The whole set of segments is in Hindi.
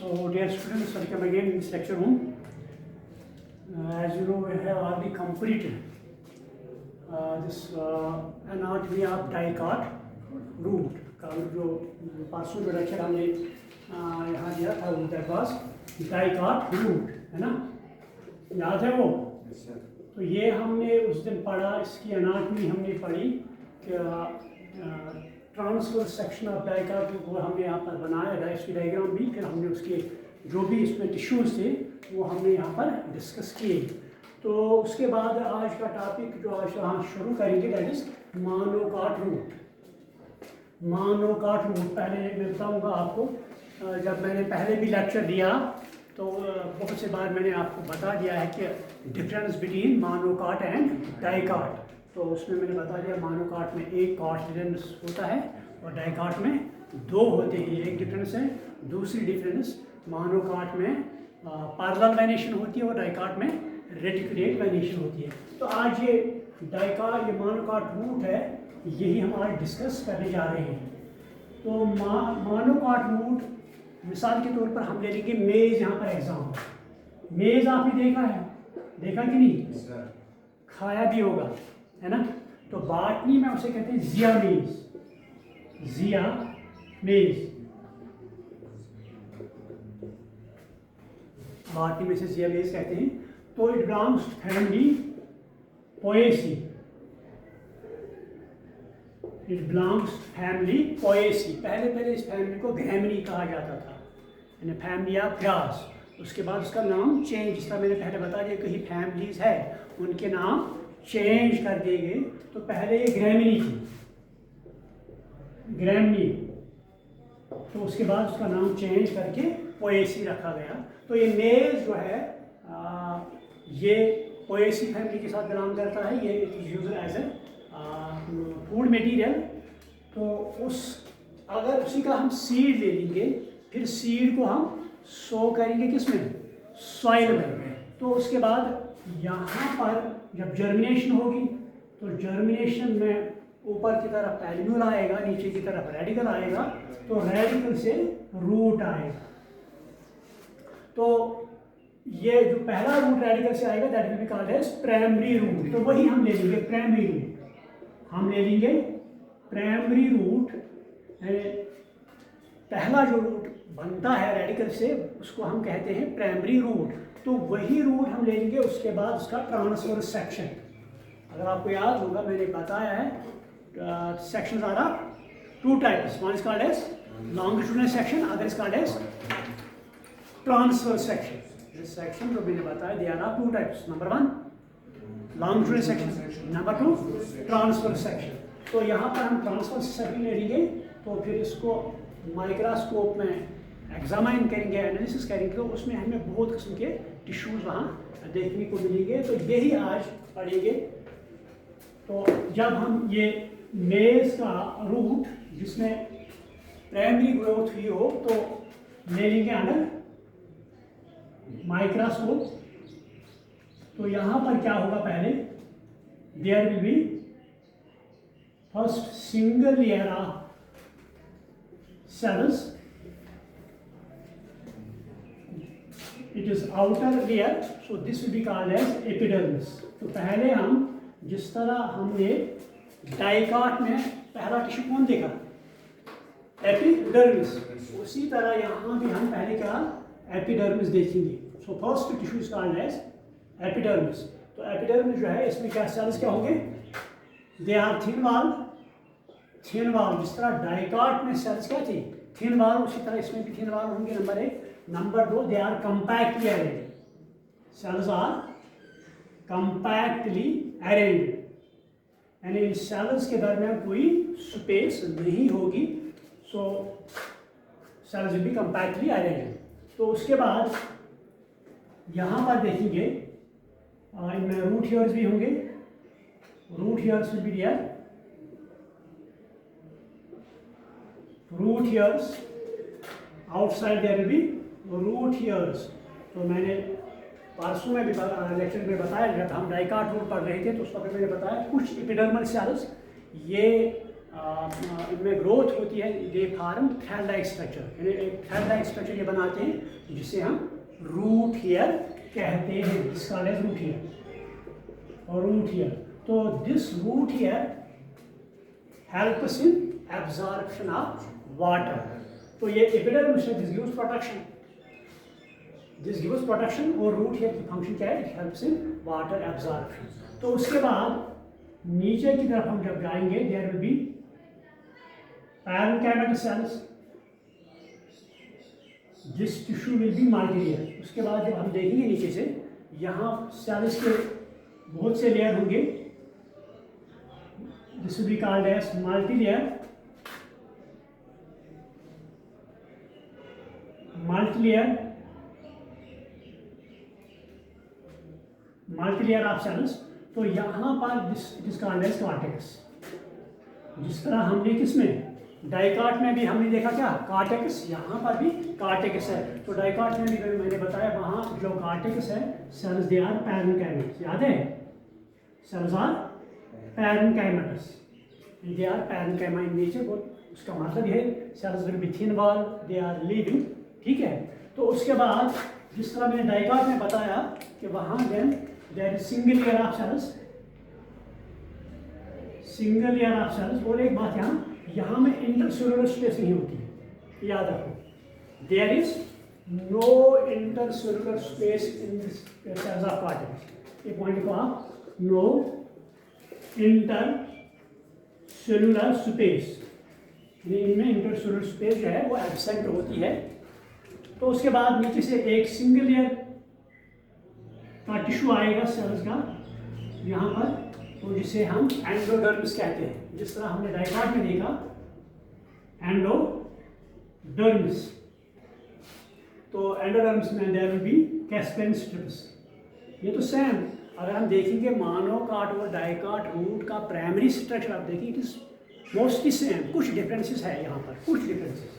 So dear students, welcome again in this lecture room. As you know, we have already completed this anatomy of dicot root का जो परसों जो लेक्चर हमने यहाँ दिया था उनके पास dicot root है ना, याद है वो? तो ये हमने उस दिन पढ़ा, इसकी एनाटमी हमने पढ़ी कि ट्रांसवर्स सेक्शन ऑफ डाइकाट वो हमने यहाँ पर बनाया था, इसकी डायग्राम भी, फिर हमने उसके जो भी इसमें टिश्यूज़ थे वो हमने यहाँ पर डिस्कस किए। तो उसके बाद आज का टॉपिक जो आज हम शुरू करेंगे that is monocot root. Monocot root पहले मैं बताऊँगा आपको, जब मैंने पहले भी लेक्चर दिया तो बहुत से बार मैंने आपको बता दिया है कि difference between monocot and dicot. तो उसमें मैंने बता दिया मोनोकॉट में एक कॉट डिफरेंस होता है और डाइकाट में दो होते हैं। एक डिफरेंस है, दूसरी डिफरेंस मोनोकॉट में पैरेलल वेनेशन होती है और डाइकाट में रेटिकुलेट वेनेशन होती है। तो आज ये डाइकाट, ये मोनोकॉट रूट है, यही हम आज डिस्कस करने जा रहे हैं। तो मोनोकॉट रूट मिसाल के तौर पर हम ले लेंगे मेज़। यहाँ पर एग्जाम मेज़ आपने देखा है, देखा कि नहीं? खाया भी होगा, है ना? तो बॉटनी में उसे कहते हैं जिया मेज, जिया मेज, बॉटनी में से जिया मेज कहते हैं। तो it belongs to family Poaceae, it belongs to family Poaceae. पहले इस फैमिली को ग्रैमनी कहा जाता था, यानी फैमिली ऑफ ग्रास। उसके बाद उसका नाम चेंज, जिस तरह मैंने पहले बता दिया कहीं फैमिलीज है उनके नाम चेंज कर दिए गए। तो पहले ये ग्रैमिनी थी, ग्रैमनी, तो उसके बाद उसका नाम चेंज करके पोएसी रखा गया। तो ये मेज जो है ये पोएसी फैमिली के साथ बिलोंग करता है। ये use as a food material. तो उस अगर उसी का हम सीड ले लेंगे, फिर सीड को हम सो करेंगे किसमें? सॉइल में। तो उसके बाद यहाँ पर जब जर्मिनेशन होगी तो जर्मिनेशन में ऊपर की तरफ पैल्यूल आएगा, नीचे की तरफ रेडिकल आएगा, तो रेडिकल से रूट आएगा। तो ये जो पहला रूट रेडिकल से आएगा that will be called as primary root. तो वही हम ले लेंगे प्राइमरी रूट, हम ले लेंगे प्राइमरी रूट। पहला जो रूट बनता है रेडिकल से उसको हम कहते हैं प्राइमरी रूट। तो वही रूट हम ले लेंगे, उसके बाद उसका ट्रांसवर्स सेक्शन। अगर आपको याद होगा मैंने बताया है sections are two types, one is called as longitudinal section, other is called as transverse section. This section जो मैंने बताया they are two types, number one longitudinal section, number two transverse section. तो यहाँ पर हम ट्रांसवर्स सेक्शन ले लेंगे, तो फिर इसको माइक्रोस्कोप में एग्जामाइन करेंगे, एनालिसिस करेंगे, तो उसमें हमें बहुत किस्म के टिश्यूज़ वहाँ देखने को मिलेंगे। तो यही आज पढ़ेंगे। तो जब हम ये मेज का रूट जिसमें प्राइमरी ग्रोथ हुई हो तो ले लेंगे अंडर माइक्रोस्कोप। तो यहाँ पर क्या होगा, पहले there will be first single layer of cells, it is outer layer, so this will be called as epidermis। तो पहले हम जिस तरह हमने डाइकाट में पहला टिश्यू कौन देखा? एपिडर्मिस। उसी तरह यहाँ भी हम पहले क्या एपिडर्मिस देखेंगे। So first tissue is called as epidermis. तो एपिडर्मिस जो है इसमें क्या सेल्स क्या होंगे? They are thin wall, thin wall. जिस तरह डाइकाट में सेल्स क्या थी? थिन वॉल, उसी तरह इसमें भी थिन वॉल होंगे, नंबर एक। नंबर दो, they are compactly arranged, cells are compactly arranged, यानी इन सेल्स के दरमियान कोई स्पेस नहीं होगी। So cells will be compactly arranged. तो उसके बाद यहाँ पर देखेंगे इनमें रूट हेयर्स भी होंगे, root hairs will be there, root hairs outside there will be root hairs। तो मैंने परसों में भी लेक्चर में बताया, जब हम डाइकाट रूट पढ़ रहे थे तो उस वक्त मैंने बताया कुछ एपिडर्मल सेल्स ये इनमें ग्रोथ होती है, they form thread like structure, यानी एक थ्रेड लाइक स्ट्रक्चर ये बनाते हैं जिसे हम रूट हेयर कहते हैं, जिसका रूट हेयर और रूट हेयर। तो this root hair helps in absorption of water. तो ये एपिडर्मिस है, this gives protection, this gives protection. और रूट हेयर की फंक्शन क्या है? It helps in water absorption. तो उसके बाद नीचे की तरफ हम जब जाएंगे, there will be parenchymal cells, this tissue will be multilayer. उसके बाद जब हम देखेंगे नीचे से, यहाँ सेल्स के बहुत से लेयर होंगे, this will be called as multilayer, multilayer of cells. तो यहाँ पर दिस कॉल्ड एज कॉर्टेक्स। जिस तरह हमने किसमें डाइकाट में भी हमने देखा क्या? कॉर्टेक्स, यहाँ पर भी कॉर्टेक्स है। तो डाइकाट में भी मैंने बताया वहाँ जो कॉर्टेक्स है, सेल्स दे आर पैरेन्काइमस, याद है? Cells are parenchymas, they are parenchyma in nature. उसका मतलब है cells will be thin wall, they are living, ठीक है। तो उसके बाद जिस तरह मैंने डाइकाट में बताया कि वहाँ then there is single layer of cells, single layer of cells. और एक बात यहाँ में इंटरसेलुलर स्पेस नहीं होती है, याद रखो, there is no intercellular space in this cells of cortex. ये पॉइंट को आप, नो इंटरसेलुलर स्पेस, इनमें इंटरसेलुलर स्पेस जो है वो एब्सेंट होती है। तो उसके बाद नीचे से एक सिंगल लेयर का टिश्यू आएगा सेल्स का यहाँ पर, तो जिसे हम एंडोडर्मिस कहते हैं। जिस तरह हमने डाइकाट में देखा एंडोडर्मिस, तो एंडोडर्मिस में there will be Casparian strips. ये तो सेम, अगर हम देखेंगे मोनोकाट और डाइकाट रूट का प्राइमरी स्ट्रक्चर आप देखिए, इट इज मोस्टली सेम, कुछ डिफरेंसेस है यहाँ पर, कुछ डिफरेंसेस।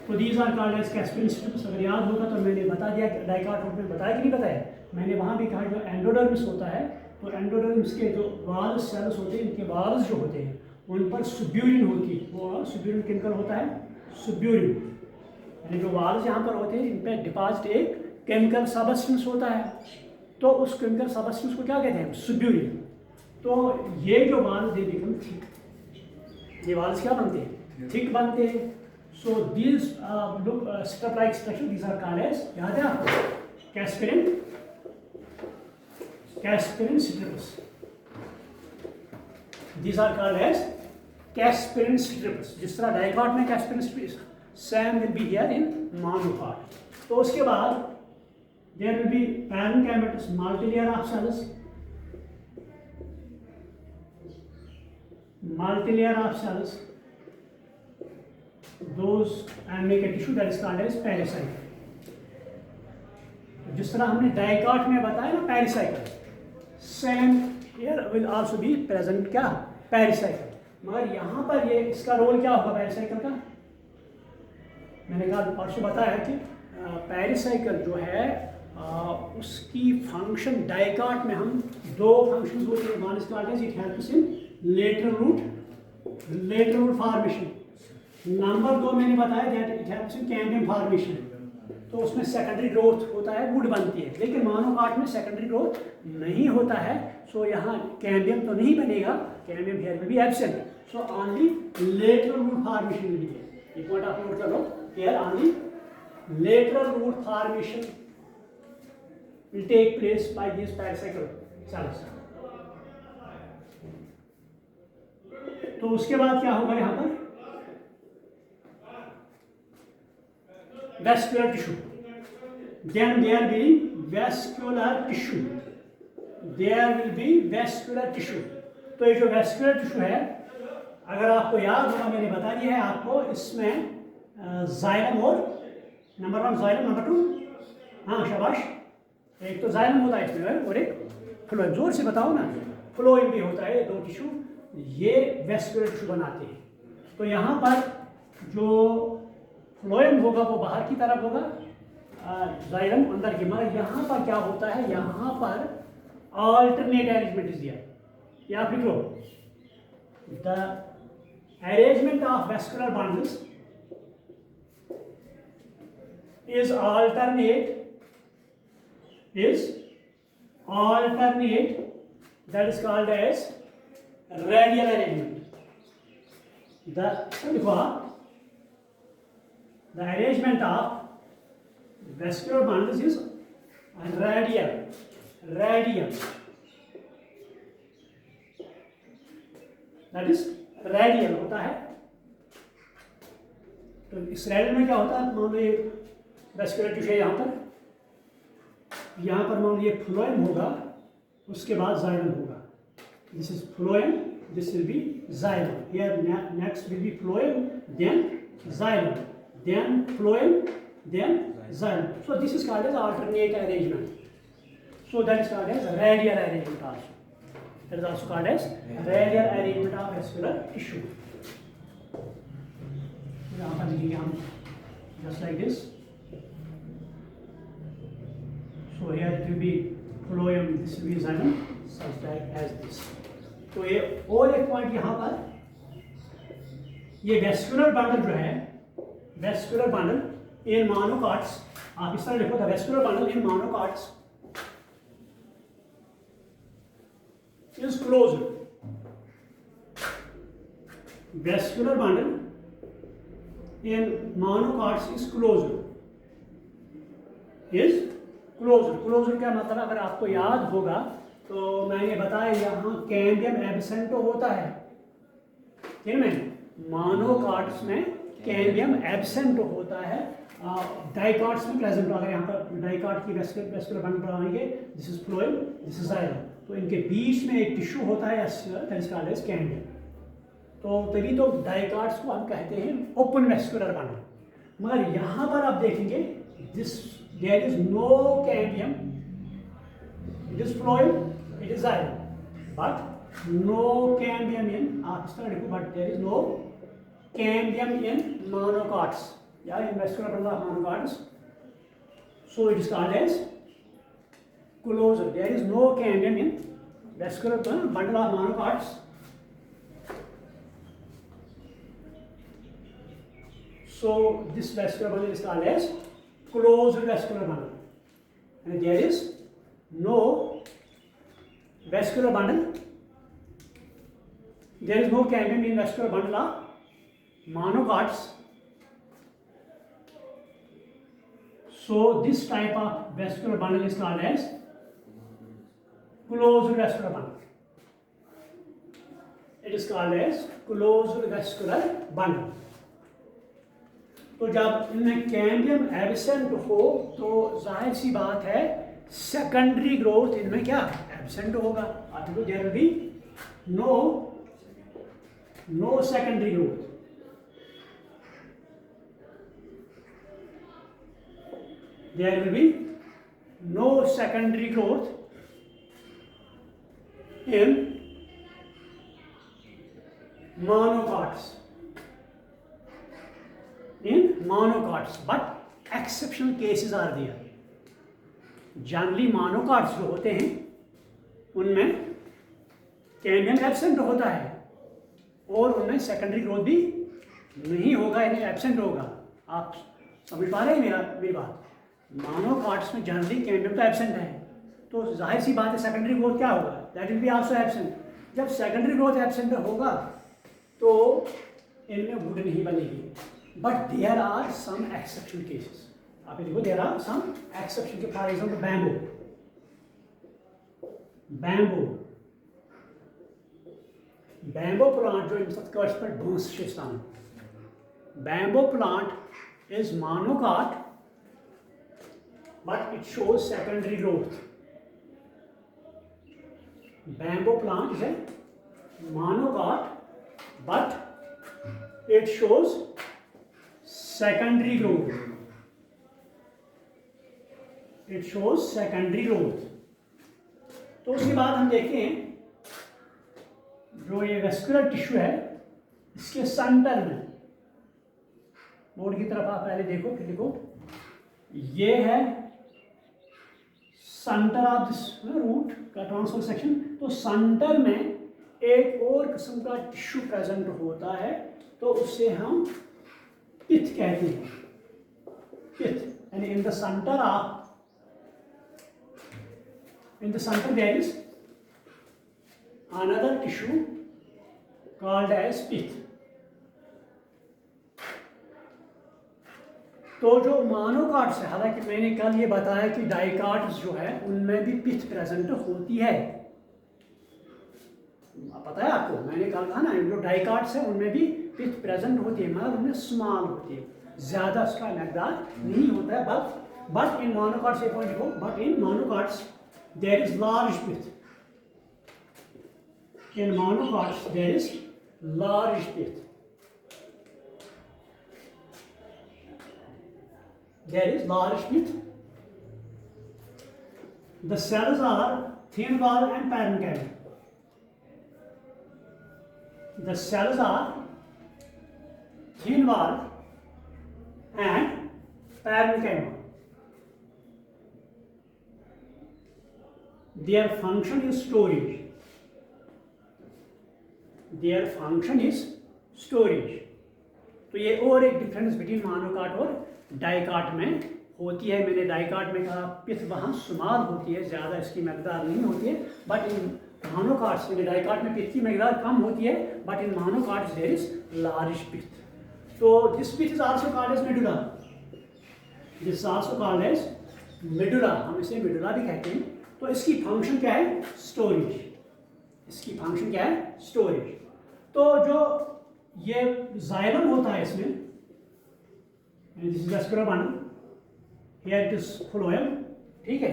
तो these are called as Casparian strips. अगर याद होगा तो मैंने बता दिया, डाइकाट रूट में बताया कि नहीं बताया, मैंने वहाँ भी कहा जो एंडोडर्मिस होता है, तो एंडोडर्मिस के जो वाल सेल्स होते हैं, इनके वाल्स जो होते हैं उन पर सुब्यूरिन होती है। वो सुब्यूरिन किनकल होता है? सुब्यूरिन, यानी जो वाल्स यहाँ पर होते हैं इन पर डिपॉजिट एक केमिकल सबस्टेंस होता है। तो उस केमिकल सबस्टेंस को क्या कहते हैं? सुब्यूरिन। तो ये जो वाल्स दे बिकम थिक, ये वाल्स क्या बनते हैं? थिक बनते हैं। So these look strip like structure, these are called as, याद है आपको, Casparian strips. These are called as Casparian strips. जिस तरह डाइकाट में Casparian strips, same will be here in monocot. तो उसके बाद there will be parenchymatous, multilayer of cells, multilayer of cells, those and make a tissue that is called as pericycle. जिस तरह हमने डाइकाट में बताया ना pericycle, same here will also be present क्या? पेरिसाइकिल। मगर यहाँ पर ये इसका रोल क्या होगा पेरिसाइकिल का? मैंने कहा परसों बताया कि पेरिसाइकिल जो है उसकी फंक्शन डाइकाट में हम दो फंक्शंस होते हैं। One is called as it helps in lateral root formation. Number दो मैंने बताया that it helps in cambium formation. तो उसमें सेकेंडरी ग्रोथ होता है, वुड बनती है। लेकिन मोनोकाट में सेकेंडरी ग्रोथ नहीं होता है, सो यहाँ कैम्बियम तो नहीं बनेगा, cambium here will be absent, so only lateral root formation will be there. ये पॉइंट आप नोट कर लो, here only lateral root formation will take place by these pericycle cells। तो उसके बाद क्या होगा यहाँ पर? vascular tissue, then there will be vascular tissue, there will be vascular tissue। तो ये जो vascular tissue है, अगर आपको याद होगा मैंने बता दिया है आपको, इसमें जाइलम और नंबर 1 जाइलम, नंबर 2 हाँ शाबाश, एक तो जाइलम होता है इसमें और एक फ्लोएम। जोर से बताओ ना, फ्लोएम भी होता है। दो टिश्यू ये वेस्कुलर टिश्यू बनाते हैं। तो यहाँ पर जो फ्लोएम होगा वो बाहर की तरफ होगा, जाइलम अंदर की। मगर यहाँ पर क्या होता है? यहाँ पर ऑल्टरनेट अरेंजमेंट इज दिया, या फिर लो the arrangement of vascular bundles is alternate, that is called as radial arrangement. The arrangement of vascular bundles is radial, that is radial होता है. तो इस रेडियल में क्या होता है, मान लो ये वेस्कुलर टिश्यू है, यहाँ पर मान लो ये फ्लोएम होगा, उसके बाद जाइलम होगा. This is phloem, this will be xylem. Here next will be phloem, then xylem, then phloem, then xylem. So this is called as alternate arrangement. So that is called as radial arrangement also. That is also called as radial arrangement of vascular tissue. यहाँ पर लिखेंगे हम just like this. So here it will be phloem, this will be xylem, such like as this. तो ये और एक पॉइंट यहाँ पर, ये वेस्कुलर बंडल जो है, वेस्कुलर बंडल इन मोनोकॉट्स, आप इस तरह लिखो, the vascular bundle in monocots is closed. Vascular bundle in monocots is closed. Closed क्या मतलब, अगर आपको याद होगा तो मैंने बताया यहाँ कैम्बियम एब्सेंट होता है. किनमें? मोनोकॉट्स में कैम्बियम एब्सेंट होता है, डाइकॉट्स में प्रेजेंट. अगर यहाँ पर डाइकॉट की वेस्कुलर बंडल बनाएंगे, this is phloem, this is xylem, तो इनके बीच में एक टिश्यू होता है, that is called as cambium. तो तभी तो डाइकॉट्स को हम कहते हैं ओपन वेस्कुलर बंडल. मगर यहाँ पर आप देखेंगे this there is no cambium, it is phloem, it is xylem, but no cambium in, आप इस तरह लिखो, but there is no cambium in monocots या in vascular bundle of monocots. So it is called as closed. There is no cambium in vascular bundle of monocots. So this vascular bundle is called as closed vascular bundle, and there is no vascular bundle. There is no cambium in vascular bundle of monocots. So this type of vascular bundle is called as closed vascular bundle. It is called as closed vascular bundle. तो जब इनमें कैम्बियम एब्सेंट हो तो जाहिर सी बात है सेकेंडरी ग्रोथ इनमें क्या एब्सेंट होगा. आप देखो there will be no secondary growth. There will be no secondary growth in monocots. But exceptional cases are there. Generally monocots जो होते हैं उनमें कैम्बियम एब्सेंट होता है और उनमें सेकेंडरी ग्रोथ भी नहीं होगा, यानी एब्सेंट होगा. आप समझ पा रहे हैं मेरी बात? मोनोकॉट्स में जनरली कैम्बियम तो एब्सेंट है, तो जाहिर सी बात है सेकेंडरी ग्रोथ क्या होगा, that will be also absent. जब सेकेंडरी ग्रोथ एब्सेंट होगा तो इनमें वुड नहीं बनेगी. But there are some exceptional cases. आप देखो देयर आर सम एक्सेप्शन के, फॉर एग्जाम्पल बैम्बो प्लांट जो इनका कर्स पर बांस शिस्तान. Bamboo plant is monocot but it shows secondary growth. Bamboo plant is a monocot, but it shows secondary growth. It shows secondary growth. तो उसके बाद हम देखें जो ये वेस्कुलर टिश्यू है इसके सेंटर में, बोर्ड की तरफ आप पहले देखो, फिर देखो, ये है सेंटर ऑफ दिस रूट का ट्रांसफर सेक्शन. तो सेंटर में एक और किस्म का टिश्यू प्रेजेंट होता है तो उससे हम पिथ कहते हैं। पिथ यानी in the centre there is another tissue called as pith. तो जो मोनोकॉट्स है, हालांकि मैंने कल ये बताया कि डाइकॉट्स जो है उनमें भी पिथ प्रेजेंट होती है, पता है आपको, मैंने कल कहा ना, जो डाइकॉट्स है उनमें भी पिथ प्रेजेंट होती है, मगर उनमें स्मॉल होती है, ज्यादा उसका मकदार नहीं होता है। But in monocots but in monocots there is large pith. In monocots there is large pith. There is large pith. The cells are thin wall and parenchyma. The cells are thin wall and parenchyma. Their function is storage. Their function is storage. तो ये और एक डिफरेंस बिटवीन मोनोकॉट और डाइकॉट में होती है। मैंने डाइकॉट में कहा पिथ वहाँ स्मॉल होती है, ज़्यादा इसकी मकदार नहीं होती है, बट इन मोनोकॉट्स में, डाइकॉट में पिथ की मकदार कम होती है, but in monocots there is large pith. तो this pith is also called as medulla. This is also called as medulla, हम इसे मेडुला भी कहते हैं। तो इसकी फंक्शन क्या है? स्टोरेज। इसकी फंक्शन क्या है? स्टोरेज। तो जो ये जाइलम होता है इसमें, this is vascular bundle, here it is phloem, ठीक है।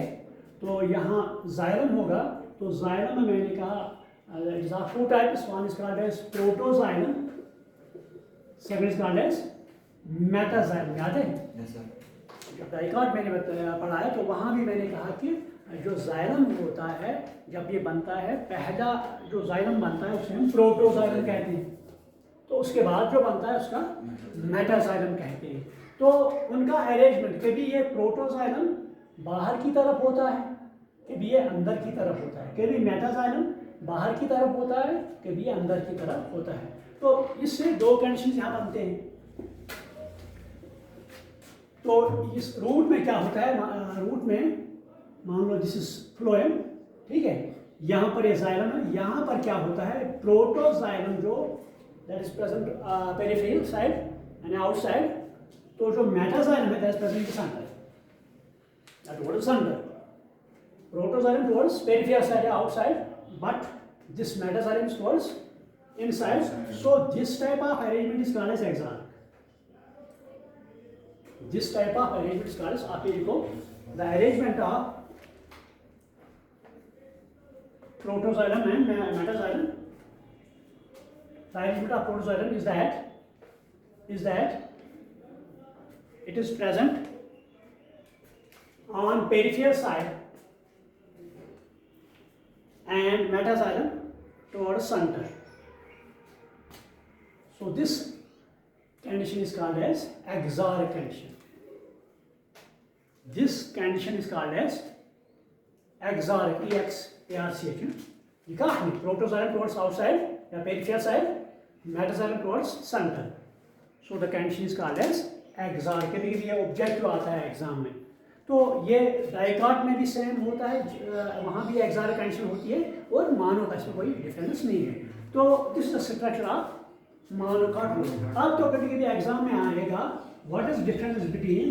तो यहाँ जाइलम होगा, तो जाइलम में मैंने कहा it is of two types, one is called as protoxylem, second is called as metaxylem. याद है? Yes sir. जब डाइकॉट मैंने पढ़ाया तो वहाँ भी मैंने कहा कि जो जाइलम होता है, जब ये बनता है, पहला जो जाइलम बनता है उसे हम प्रोटोजाइलम कहते हैं, तो उसके बाद जो बनता है उसका मेटाजाइलम कहते हैं। तो उनका अरेंजमेंट, कभी ये प्रोटोजाइलम बाहर की तरफ होता है, कभी ये अंदर की तरफ होता है, कभी मेटाजाइलम बाहर की तरफ होता है, कभी ये अंदर की तरफ होता है। तो इससे दो कंडीशन यहाँ बनते हैं। तो इस रूट में क्या होता है? रूट में मान लो दिस इज फ्लोएम, ठीक है, यहाँ पर ये जाइलम है, यहाँ पर क्या होता है? प्रोटोजाइलम जो that is present peripheral side and outside, तो जो मेटाजाइलम है that is present centre, towards centre. Protoxylem towards peripheral side outside, but this metaxylem is towards inside. So this type of arrangement is called as exarch. This type of arrangement is called as, आप ये लिखो, the arrangement of protoxylem and metaxylem. The arrangement of protoxylem is that it is present on peripheral side and metaxylem towards center. So this condition is called as exarch condition. This condition is called as exarch, E-X-A-R-C-H. लिखा आपने, protoxylem towards outside या peripheral side, metaxylem towards center. So the condition is called as exarch. कभी भी ये ऑब्जेक्टिव आता है एग्जाम में, तो ये डाइकॉट में भी सेम होता है, वहाँ भी exarch कंडीशन होती है, और मोनोकॉट में कोई डिफरेंस नहीं है। तो this is the structure of monocot root. अब तो कभी कभी एग्जाम में आएगा, what is difference between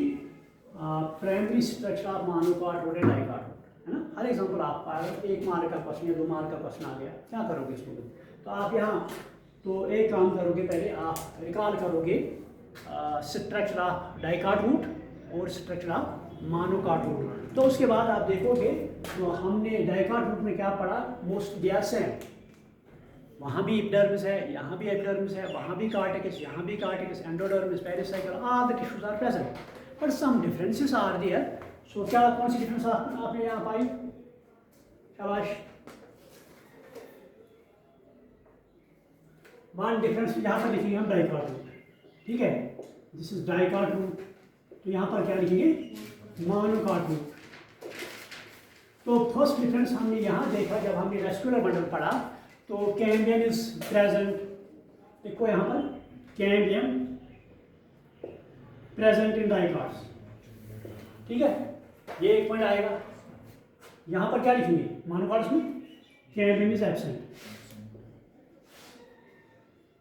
primary structure of monocot root and dicot root, है ना। हर एग्जाम्पल आप पाएगा, 1 मार्क का क्वेश्चन या 2 मार्क का क्वेश्चन आ गया, क्या करोगे इसको? तो आप यहाँ तो एक काम करोगे, पहले आप रिकॉल करोगे स्ट्रक्चर ऑफ डाइकॉट रूट और स्ट्रक्चर ऑफ मोनोकॉट रूट। तो उसके बाद आप देखोगे तो हमने डाइकॉट रूट में क्या पढ़ा, मोस्ट दे आर सेम, वहाँ भी एपिडर्मिस है, यहाँ भी एपिडर्मिस है, वहाँ भी कार्टिकस, यहाँ भी cortex, endodermis, pericycle, all the tissues are present, but some differences are there. So क्या कौन सी डिफरेंस आपने यहाँ पाई? शाबाश। वन डिफरेंस यहाँ पर लिखेंगे हम डाइकॉट रूट, ठीक है, दिस इज डाइकॉट रूट। तो यहाँ पर क्या लिखेंगे? Monocot root. तो फर्स्ट डिफरेंस हमने यहाँ देखा जब हमने वेस्कुलर बंडल पढ़ा, तो कैम्बियम इज प्रेजेंट, देखो यहाँ पर कैम्बियम प्रेजेंट इन डाइकाट्स। ठीक है, ये एक पॉइंट आएगा। यहां पर क्या लिखेंगे मोनोकाट्स में? Cambium is absent,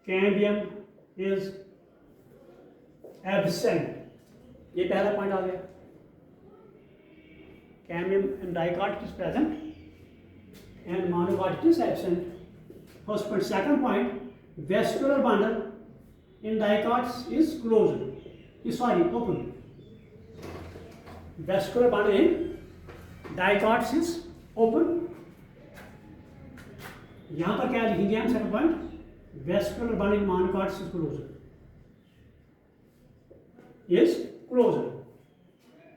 cambium is absent, ये पहला पॉइंट आ गया। Cambium in dicot is present and monocot is absent. First point. Second point, vascular bundle in dicots is closed. Sorry, open. Vascular bundle in dicots is open. यहाँ पर क्या लिखेंगे हम? Second point, vascular bundle in monocots is closed. Is closed.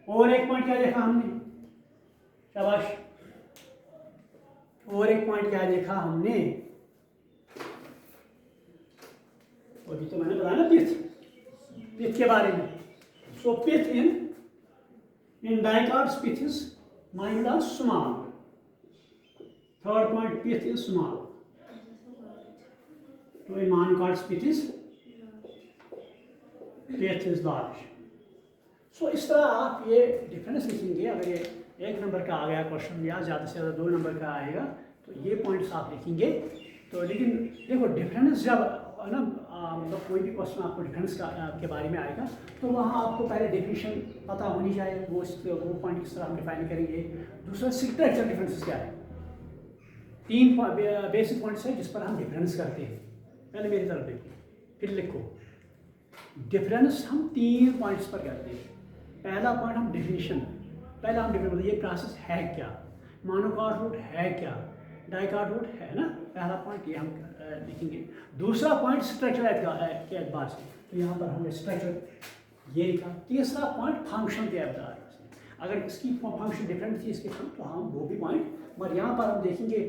और एक पॉइंट क्या देखा हमने? शाबाश। और एक पॉइंट क्या देखा हमने? अभी तो मैंने बताया ना पिथ के बारे में। So pith in dicots pith is mind small. Third point, pith is small. तो इन मोनोकाट्स पिथ इज लार्ज। सो इस तरह आप ये डिफरेंस लिखेंगे। अगर ये 1 नंबर का आ गया क्वेश्चन या ज़्यादा से ज़्यादा 2 नंबर का आएगा तो ये पॉइंट्स आप लिखेंगे। तो लेकिन देखो डिफरेंस जब ना मतलब कोई भी क्वेश्चन आपको डिफरेंस के बारे में आएगा तो वहाँ आपको पहले डेफिनेशन पता होनी चाहिए, वो पॉइंट किस तरह हम डिफाइन करेंगे। दूसरा स्ट्रक्चर डिफरेंसेस क्या है। 3 बेसिक पॉइंट्स है जिस पर हम डिफरेंस करते हैं। पहले मेरी तरफ देखो, फिर लिखो। डिफरेंस हम 3 पॉइंट्स पर करते हैं। पहला पॉइंट हम डेफिनेशन, पहला हम डिफरेंस ये प्रोसेस है क्या, मोनोकाट रूट है क्या, डाइकाट रूट है ना। पहला पॉइंट ये हम लिखेंगे। दूसरा पॉइंट स्ट्रक्चर के एतबार से, तो यहाँ पर हमने स्ट्रक्चर ये लिखा। तीसरा पॉइंट फंक्शन के एतबार से, अगर इसकी फंक्शन डिफरेंट थी इसके तो हम वो भी पॉइंट, मगर यहाँ पर हम देखेंगे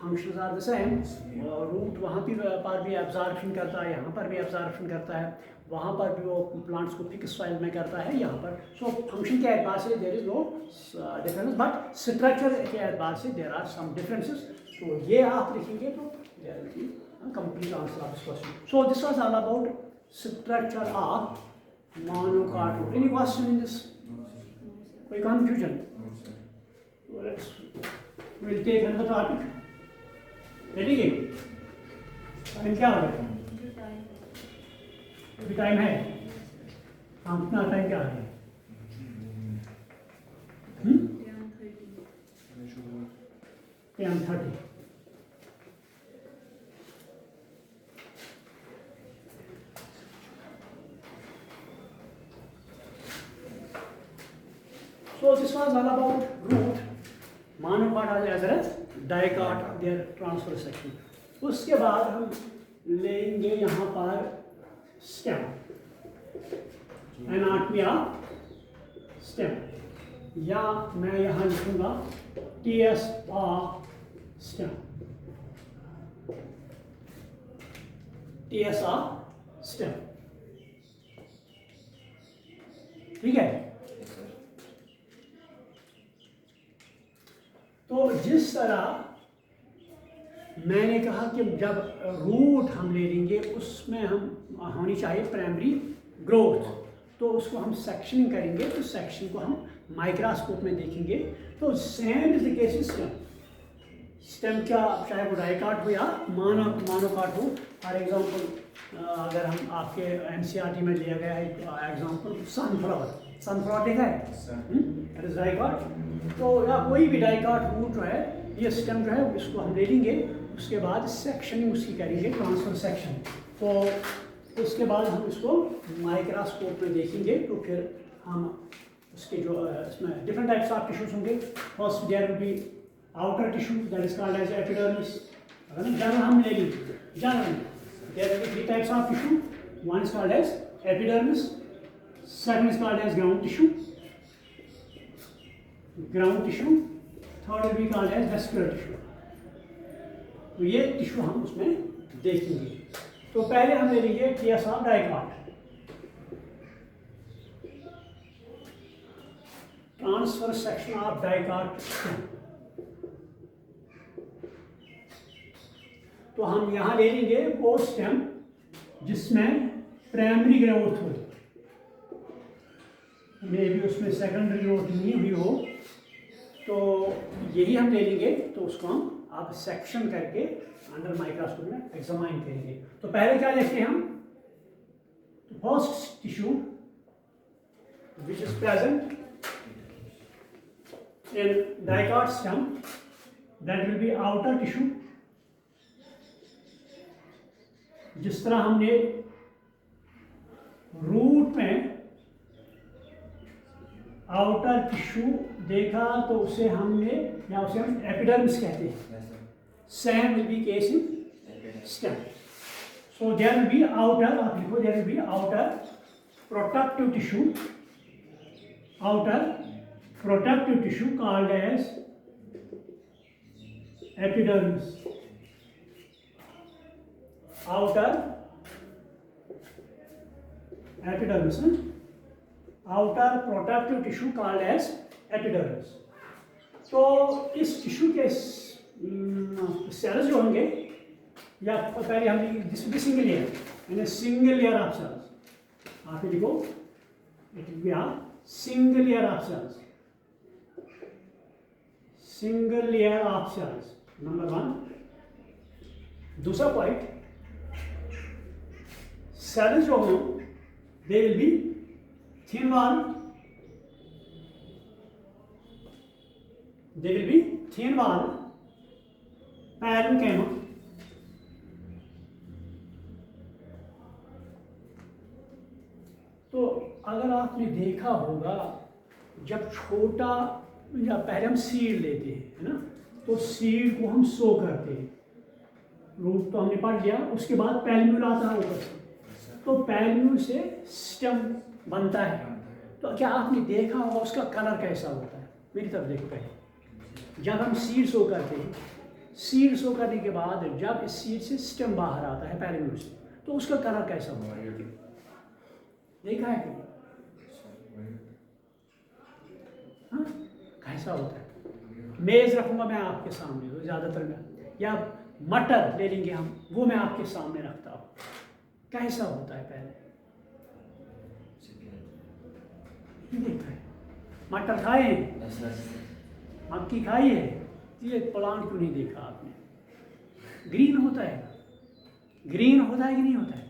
function are the same. Root वहाँ पर भी एब्जॉर्प्शन करता है, यहाँ पर भी एब्जॉर्प्शन करता है, वहाँ पर भी वो प्लांट्स को फिक्स सॉइल में करता है, यहाँ पर। सो फंक्शन के एतबार से there is no difference, but structure के एतबार से देयर आर सम डिफरेंसेस। तो ये आप लिखेंगे तो there will be complete answer of this question. So this was all about structure of monocot root. Any question in this? कोई confusion? Let's will take another topic. Ready? Time क्या हो गया? अभी टाइम है? हाँ, कितना टाइम क्या है? 10:30। So this was all about root, monocot as well as dicot, their transverse section. उसके बाद हम लेंगे यहाँ पर स्टेम, एनाटॉमी ऑफ स्टेम, या मैं यहाँ लिखूंगा TS of stem, TS of stem. ठीक है? तो जिस तरह मैंने कहा कि जब रूट हम ले लेंगे उसमें हम होनी चाहिए प्राइमरी ग्रोथ, तो उसको हम सेक्शनिंग करेंगे, तो सेक्शन को हम माइक्रोस्कोप में देखेंगे। तो same is the case stem. Stem क्या, चाहे वो डाइकाट हो या मोनोकाट हो। फॉर एग्जांपल अगर हम आपके NCERT में लिया गया है एग्जांपल सनफ्लावर देखा है, दैट इज डाइकाट। तो या कोई भी डाइकाट रूट जो है, ये स्टेम जो है इसको हम ले लेंगे, उसके बाद सेक्शनिंग उसकी करेंगे, ट्रांसफर सेक्शन। तो उसके बाद हम इसको माइक्रोस्कोप में देखेंगे, तो फिर हम उसके जो इसमें डिफरेंट टाइप्स ऑफ टिश्यूज होंगे। First there will be outer tissue that is called as epidermis. अगर जनरल हम ले लीजिए, general there will be 3 types of tissue. One is called as epidermis, second is called as ground tissue, third will be called as vascular tissue. तो ये टिश्यू हम उसमें देखेंगे। तो पहले हम ले लीजिए TS of dicot, transfer section of dicot. तो हम यहां ले लेंगे वो स्टेम जिसमें प्राइमरी ग्रोथ हो, मे भी उसमें सेकेंडरी ग्रोथ नहीं हुई हो, तो यही हम ले लेंगे। तो उसको हम आप सेक्शन करके अंडर माइक्रोस्कोप में एग्जामाइन करेंगे। तो पहले क्या देखते हैं हम, first tissue which is present in dicot stem, that will be outer tissue. जिस तरह हमने रूट में आउटर टिश्यू देखा तो उसे हमने, या उसे हम एपिडर्मिस कहते हैं। Same will be case in stem. So there will be outer, आप लिखो there will be outer protective tissue, outer protective tissue called as epidermis. Outer epidermis, outer protective tissue called as epidermis. तो इस टिश्यू के सेल्स जो होंगे, या पहले हम दिस बी सिंगल लेयर, यानी सिंगल लेयर ऑफ सेल्स। आप लिखो it will be a single layer of cells, single layer of cells, number one. दूसरा पॉइंट, सेल्स जो हों they will be thin wall, they will be thin wall parenchyma, तो अगर आपने देखा होगा जब छोटा, या पहले हम सीड लेते हैं, है ना, तो सीड को हम सो करते हैं, रूट तो हमने पढ़ लिया, उसके बाद पैल्म्यूल आता है ऊपर से, तो पैल्म्यूल से स्टेम बनता है। तो क्या आपने देखा होगा उसका कलर कैसा होता है? मेरी तरफ देखो पहले, जब हम सीड सो करते हैं, सीड सो करने के बाद जब इस सीड से स्टेम बाहर आता है पैल्म्यूल से, तो उसका कलर कैसा होता है? देखा है कभी? हाँ, कैसा होता है? मेज रखूंगा मैं आपके सामने, तो ज़्यादातर में, या मटर ले लेंगे हम, वो मैं आपके सामने रखता हूँ, कैसा होता है पहले देखा है? मटर खाए हैं, मक्की खाई है, ये प्लांट क्यों नहीं देखा आपने? ग्रीन होता है, ग्रीन होता है कि नहीं होता है?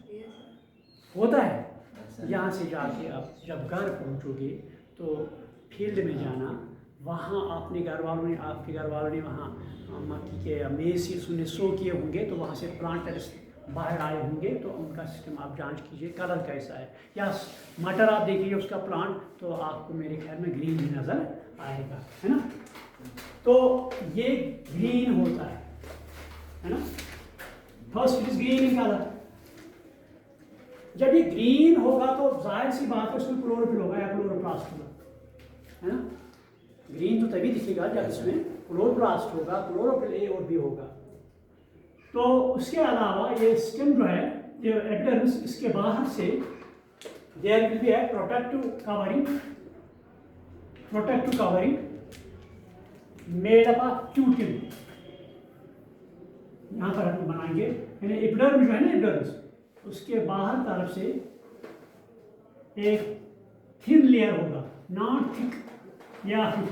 होता है। यहाँ से जाके आप जब घर पहुँचोगे तो फील्ड में जाना, वहाँ आपने घर वालों ने, आपके घर वालों ने वहाँ मक्की के मेज सीड्स उन्हें सो किए होंगे, तो वहाँ से प्लांटर्स बाहर आए होंगे, तो उनका सिस्टम आप जांच कीजिए कलर कैसा है। या मटर आप देखिए उसका प्लांट, तो आपको मेरे ख्याल में ग्रीन ही नज़र आएगा, है ना। तो ये ग्रीन होता है ना। First it is green in colour. जब ये ग्रीन होगा तो जाहिर सी बात है उसमें क्लोरोफिल होगा या क्लोरोप्लास्ट होगा, है ना। ग्रीन तो तभी दिखेगा जब इसमें क्लोरोप्लास्ट होगा, क्लोरोफिल ए और बी होगा। तो उसके अलावा ये स्टेम जो है, ये एपिडर्मिस, इसके बाहर से there will be a protective covering made up of cutin. यहाँ पर हम बनाएंगे, यानी एपिडर्मिस जो है ना, एपिडर्मिस, उसके बाहर तरफ से एक थिन लेयर होगा, नॉट थिक या थिक,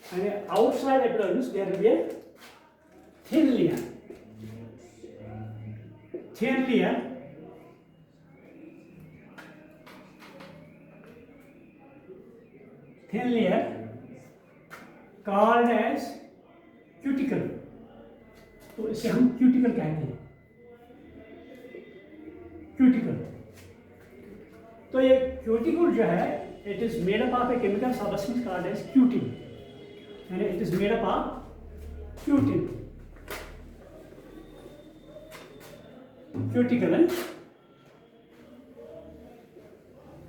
यानी outside epidermis there will be a thin layer, thin layer called as cuticle। तो इसे हम क्यूटिकल कहते हैं, क्यूटिकल। तो ये क्यूटिकल जो है, it is made up of a chemical substance called as cutin, यानी it is made up of cutin, cuticle है।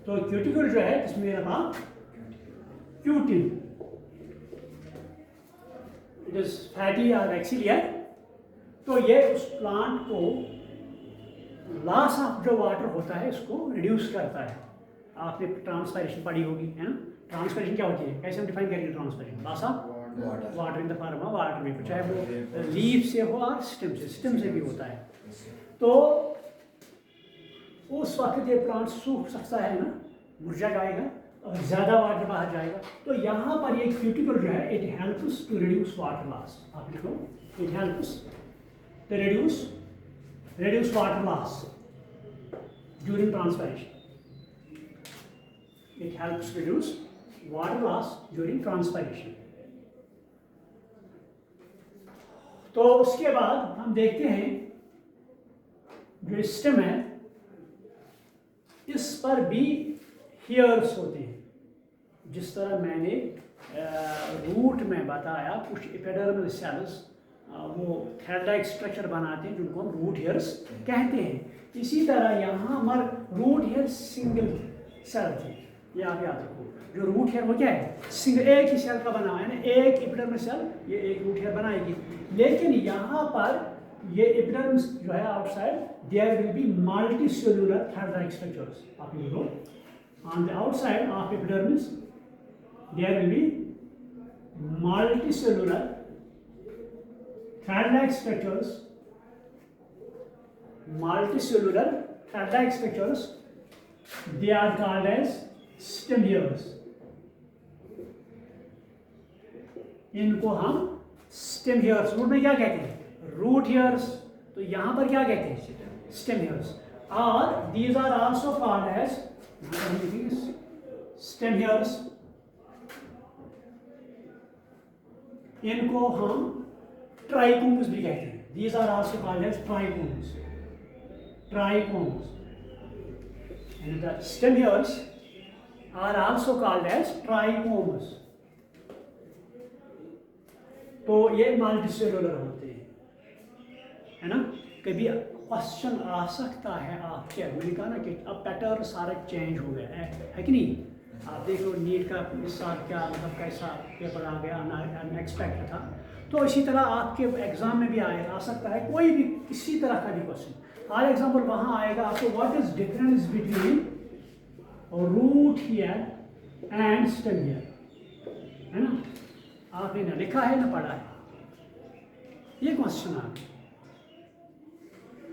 तो क्यूटिकल जो है इसमें made up of cutin, it is fatty और वैक्सी लेयर। तो ये उस प्लांट को लॉस ऑफ जो वाटर होता है इसको रिड्यूस करता है। आपने ट्रांसपायरेशन पढ़ी होगी, है ना। ट्रांसपायरेशन क्या होती है, कैसे हम डिफाइन करेंगे transpiration? Loss of water in the form of water vapour, चाहे वो लीफ से हो और स्टेम से भी होता है। तो उस वक्त ये प्लांट सूख सकता है ना, मुरझा जाएगा और ज़्यादा वाटर बाहर जाएगा। तो यहाँ पर ये क्यूटिकल जो है, it helps to reduce water loss. आप लिखो, it helps to reduce water loss during transpiration. It helps reduce water loss during transpiration. तो उसके बाद हम देखते हैं जो स्टेम है, इस पर भी हेयर्स होते हैं। जिस तरह मैंने रूट में बताया, कुछ एपिडर्मल सेल्स वो थ्रेड लाइक स्ट्रक्चर बनाते हैं जिनको हम रूट हेयर्स कहते हैं। इसी तरह यहाँ हमारे रूट हेयर सिंगल सेल थे, ये आप याद रखो। जो रूट हेयर वो क्या है, सिंगल, एक ही सेल का बना हुआ है ना, एक एपिडर्मल सेल ये एक रूट हेयर बनाएगी। लेकिन यहाँ पर ये एपिडर्मिस जो है outside, there will be multi cellular thread like structures. आप लिखो, on the outside of epidermis there will be multi cellular thread-like structures, multicellular thread-like structures, they are called as stem hairs. इनको हम stem hairs, रूट में क्या कहते हैं, root hairs, तो यहाँ पर क्या कहते हैं, stem hairs, और these are also called as stem hairs. इनको हम ट्राइकोम्स भी कहते हैं। These are also called as trichomes. Trichomes. And the stem hairs are also called as trichomes. तो ये मल्टीसेलुलर होते हैं, है ना। कभी क्वेश्चन आ सकता है आपके, मैंने कहा ना कि अब पैटर्न सारा चेंज हो गया है कि नहीं। आप देख लो नीट का इस साल क्या मतलब कैसा पेपर आ गया, अनएक्सपेक्टेड था। तो इसी तरह आपके एग्जाम में भी आ सकता है कोई भी किसी तरह का भी क्वेश्चन। फॉर एग्जाम्पल वहाँ आएगा आपको, what is difference between root hair and stem hair, है ना। आपने ना लिखा है ना पढ़ा है, ये क्वेश्चन आ गया,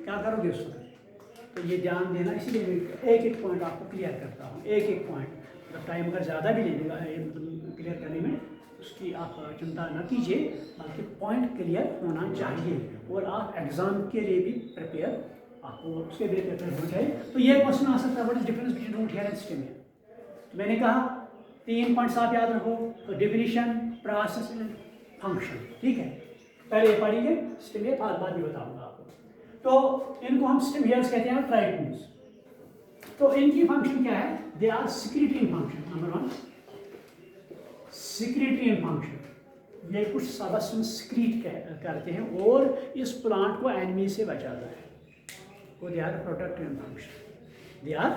क्या करोगे उस वक्त। तो ये ध्यान देना, इसीलिए मैं एक एक पॉइंट आपको क्लियर करता हूँ, एक एक पॉइंट। जब टाइम अगर ज़्यादा भी ले लेगा क्लियर करने में, उसकी आप चिंता न कीजिए, बल्कि पॉइंट क्लियर होना चाहिए और आप एग्ज़ाम के लिए भी प्रिपेयर, आपको उसके लिए प्रिपेयर होना चाहिए। तो ये क्वेश्चन आ सकता है, what is difference between root hair and stem hair. मैंने कहा 3 पॉइंट्स आप याद रखो, तो डेफिनेशन, प्रोसेस एंड फंक्शन, ठीक है। पहले पढ़िए स्टेम हेयर, बाद में बताऊँगा आपको। तो इनको हम स्टेम हेयर्स कहते हैं, ट्राइकोम्स। तो इनकी फंक्शन क्या है, they are secretory function. Number 1 secretory function, ये कुछ सबस्टेंस सिक्रीट करते हैं और इस प्लांट को एनिमी से बचाता है। वो they are protective function, they are,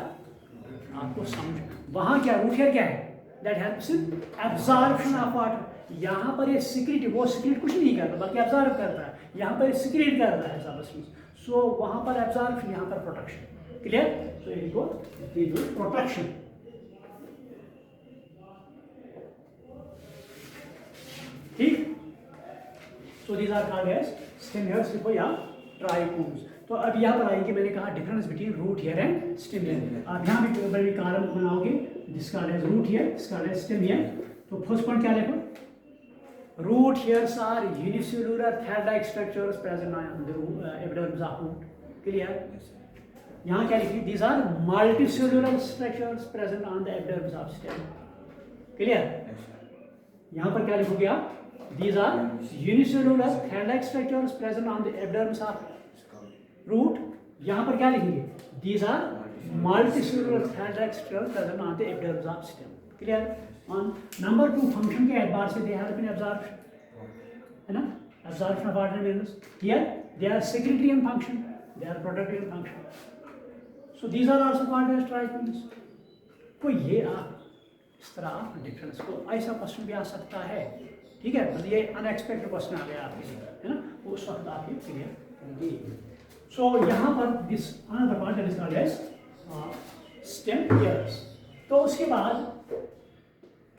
आपको समझ वहाँ क्या रूट हेयर क्या है, that helps in absorption of water. यहाँ पर ये सिक्रीट, वो सिक्रीट कुछ नहीं करता बल्कि एब्जॉर्ब करता है, यहाँ पर सिक्रीट करता है सबस्टेंस। सो वहाँ पर एब्जॉर्प्शन, यहाँ पर प्रोटेक्शन। क्लियर। तो इनको प्रोटेक्शन, ठीक। So these are called as stem hairs, लिखो या ट्राइकोम्स। तो अब यहाँ पर आएंगे, मैंने कहा difference between root hair and stem hair. आप यहाँ भी बड़ी कॉलम बनाओगे, this called as root hair, this called as stem hair. तो फर्स्ट पॉइंट क्या लिखो, root hairs are unicellular thread like structures present on the epidermis of root. Clear. यहाँ क्या लिखिए, these are multicellular structures present on the epidermis of stem. Clear. यहाँ पर क्या लिखोगे आप, these are unicellular thread-like structures present on the epidermis of root। यहाँ पर क्या लिखेंगे, these are multicellular thread-like structures present on the epidermis of stem। Clear। On number 2 function के एतबार से they help in absorption, है ना, absorption of water minerals। Here they are secretory in function, they are protective in function। So these are also called as trichomes। तो ये आप इस तरह डिफरेंस को, ऐसा क्वेश्चन भी आ सकता है, ठीक है। मतलब ये अनएक्सपेक्टेड क्वेश्चन आ गया आपके लिए, है ना, उस वक्त आप ये क्लियर करेंगे। सो यहाँ पर this another part that is called as stem hairs. तो उसके बाद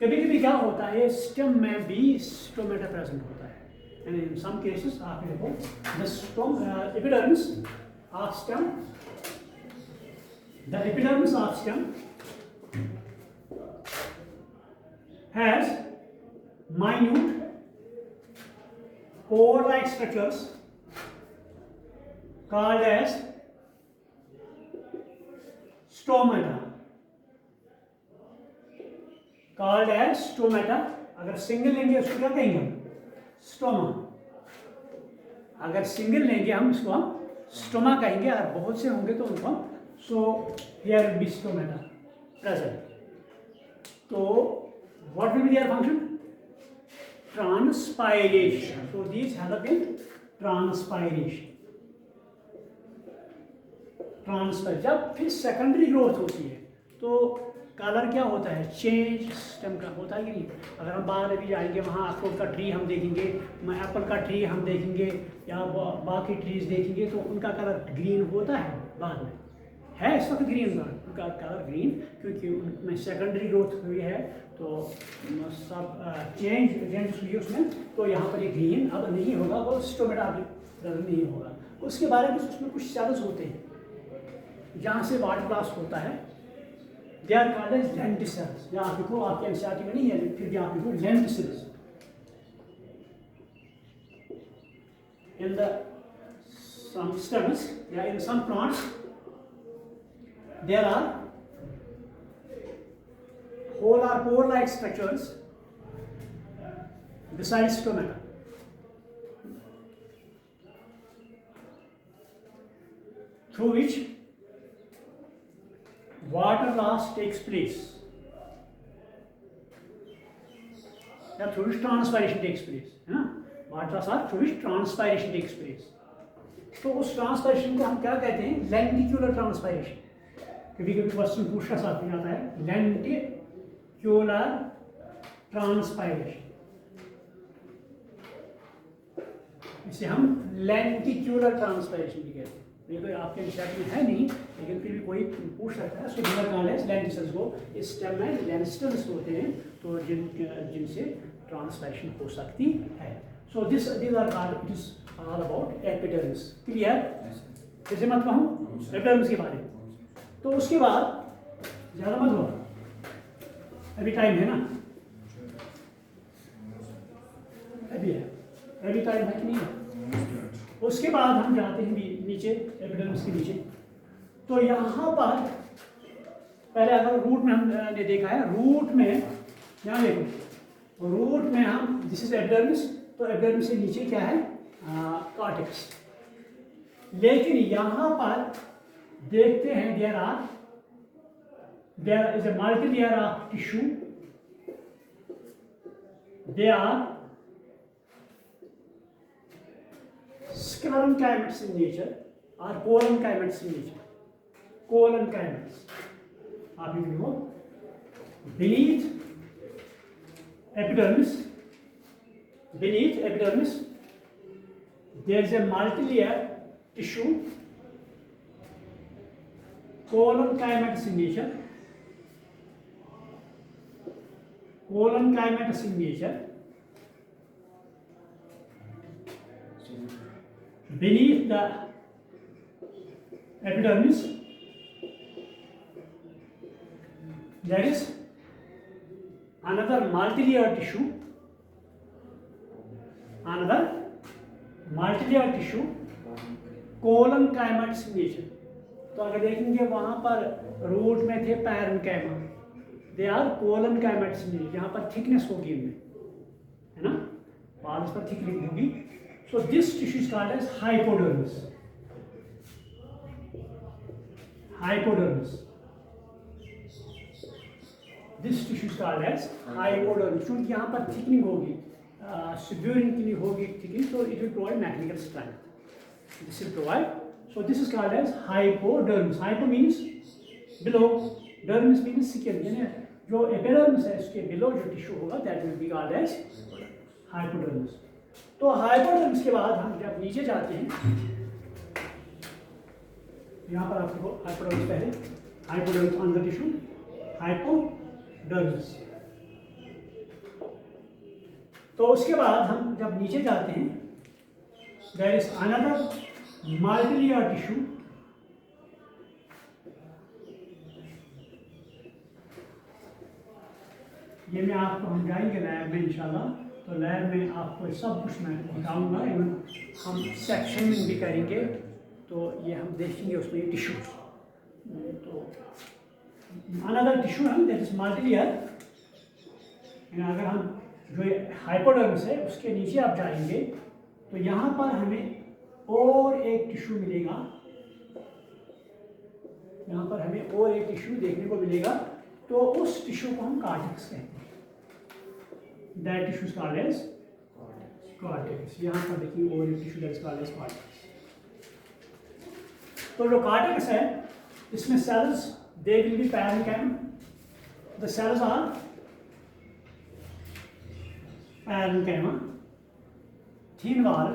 कभी कभी क्या होता है, स्टेम में भी स्टोमेटा प्रेजेंट होता है, एंड इन सम केसेस आप देखो the epidermis of stem The epidermis of stem has minute pore-like structures called as stomata. Called as stomata. अगर सिंगल लेंगे उसको क्या कहेंगे हम? स्टोमा. अगर सिंगल लेंगे हम उसको हम स्टोमा कहेंगे, और बहुत से होंगे तो उनको हम so here will be stomata present. तो what will be their function? Transpiration. So these help in transpiration. Transfer. जब फिर सेकेंडरी ग्रोथ होती है तो कलर क्या होता है? चेंज स्टेम का होता है कि नहीं? अगर हम बाहर अभी जाएंगे, वहाँ अखरोट का ट्री हम देखेंगे, एप्पल का ट्री हम देखेंगे, या बाकी ट्रीज देखेंगे, तो उनका कलर ग्रीन होता है. बाद में है इस वक्त ग्रीन, उनका कलर ग्रीन, क्योंकि उनमें सेकेंडरी ग्रोथ हुई है, तो सब चेंज हुई उसमें. तो यहाँ पर ये ग्रीन अब नहीं होगा, वो स्टोमेटा नहीं होगा. उसके बारे में उसमें कुछ सेल्स होते हैं जहाँ से वाटर ब्लास्ट होता है. They are called as lenticels. यहाँ देखो आपके एनसीईआरटी में नहीं है, फिर यहाँ देखो lenticels. In the some stems, yeah, in some plants there are whole or pore-like structures besides stomata. Through which water loss takes place, या through which transpiration takes place, है ना? Water loss or through which transpiration takes place. तो उस ट्रांसपायरेशन को हम क्या कहते हैं? लेंटिक्यूलर ट्रांसपायरेशन. कभी कभी क्वेश्चन पूछा साथ में आता है लेंटिक्यूलर ट्रांसपायरेशन. इसे हम लेंटिक्यूलर ट्रांसपायरेशन भी कहते हैं. ये तो आपके एनसीईआरटी में है नहीं, लेकिन फिर भी कोई पूछ सकता है. सो डिनर कॉलेज लेंटिसेल्स को इस स्टेम में लेंटिसेल्स होते हैं, तो जिनसे ट्रांसपायरेशन हो सकती है. सो these are called, it is all about epidermis. Clear? जैसे मत कहूँ एपिडर्मिस के बारे में. तो उसके बाद ज़्यादा मत हो, अभी टाइम है ना? अभी है, अभी टाइम है कि नहीं है? उसके बाद हम जाते हैं नीचे, एपिडर्मिस के नीचे. तो यहाँ पर पहले अगर रूट में हमने देखा है, रूट में यहाँ देखो, रूट में हम दिस इज एपिडर्मिस, तो एपिडर्मिस से नीचे क्या है? कॉर्टेक्स. लेकिन यहाँ पर देखते हैं there is a multi layer of tissue. They are sclerenchymates in nature or collenchymates in nature. Collenchymates. आप you know, beneath epidermis, there is a multi-layer tissue, collenchymates in nature. Collenchymates in nature. Beneath the epidermis, there is another multi-layer tissue. Collenchymates in nature. तो अगर देखेंगे वहाँ पर रूट में थे parenchyma, they are collenchymates in nature. यहाँ पर थिकनेस होगी इनमें, है ना? पार्ट्स पर थिकनेस होगी. So this tissue is called as hypodermis. This tissue is called as hypodermis. क्योंकि यहाँ पर थिकनिंग होगी, सुब्यूरिन की होगी थिकनिंग, तो it will provide mechanical strength. This will provide. So this is called as hypodermis. Hypo means below, dermis means skin. यानी जो epidermis है इसके below जो tissue होगा, that will be called as hypodermis. तो हाइपोडर्मिस के बाद हम जब नीचे जाते हैं, यहाँ पर आपको हाइपोडर्मिस पहले, hypodermis on the tissue, hypodermis. तो उसके बाद हम जब नीचे जाते हैं, there is another multi layer tissue ये मैं आपको, हम जाएंगे लैब में इंशाल्लाह, तो लैब में आपको सब कुछ मैं दिखाऊंगा, इवन हम सेक्शन भी करेंगे, तो ये हम देखेंगे उसमें टिश्यूज। तो अनदर टिश्यू है दैट इज मल्टीलेयर, अगर हम जो हाइपोडर्मिस है उसके नीचे आप जाएंगे तो यहाँ पर हमें और एक टिश्यू मिलेगा, यहाँ पर हमें और एक टिश्यू देखने को मिलेगा, तो उस टिश्यू को हम कॉर्टेक्स कहते हैं। That tissue is called as cortex. यहाँ पर देखिए और एक tissue that is called as cortex. तो जो कॉर्टेक्स है इसमें cells they will be parenchyma, the cells are parenchyma, thin wall,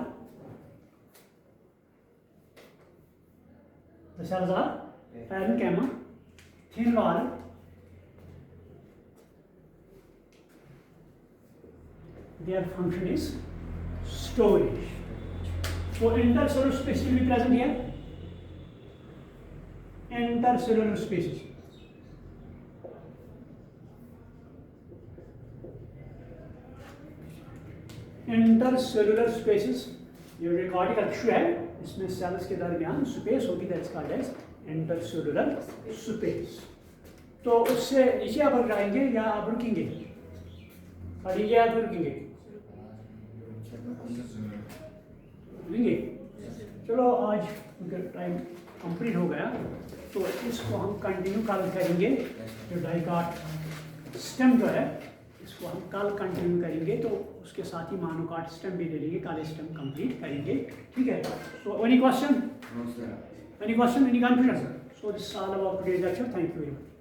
the cells are parenchyma, thin wall, their function is storage. So intercellular spaces will be present here, intercellular spaces. Intercellular spaces, ये जो कॉर्टिकल टिश्यू है इसमें सेल्स के दरमियान स्पेस होगी, that's called as intercellular space. तो उससे नीचे आप जाएंगे या आप रुकेंगे, पढ़िए या रुकेंगे, रुकेंगे। चलो आज टाइम कंप्लीट हो गया, तो इसको हम कंटिन्यू कल करेंगे। जो डाइकॉट स्टेम जो है इसको हम कल कंटिन्यू करेंगे, तो उसके साथ ही मोनोकॉट स्टेम भी ले लेंगे, कल स्टेम कंप्लीट करेंगे, ठीक है। So any question, any question, any confusion? So this is all about today's lecture. Thank you very much.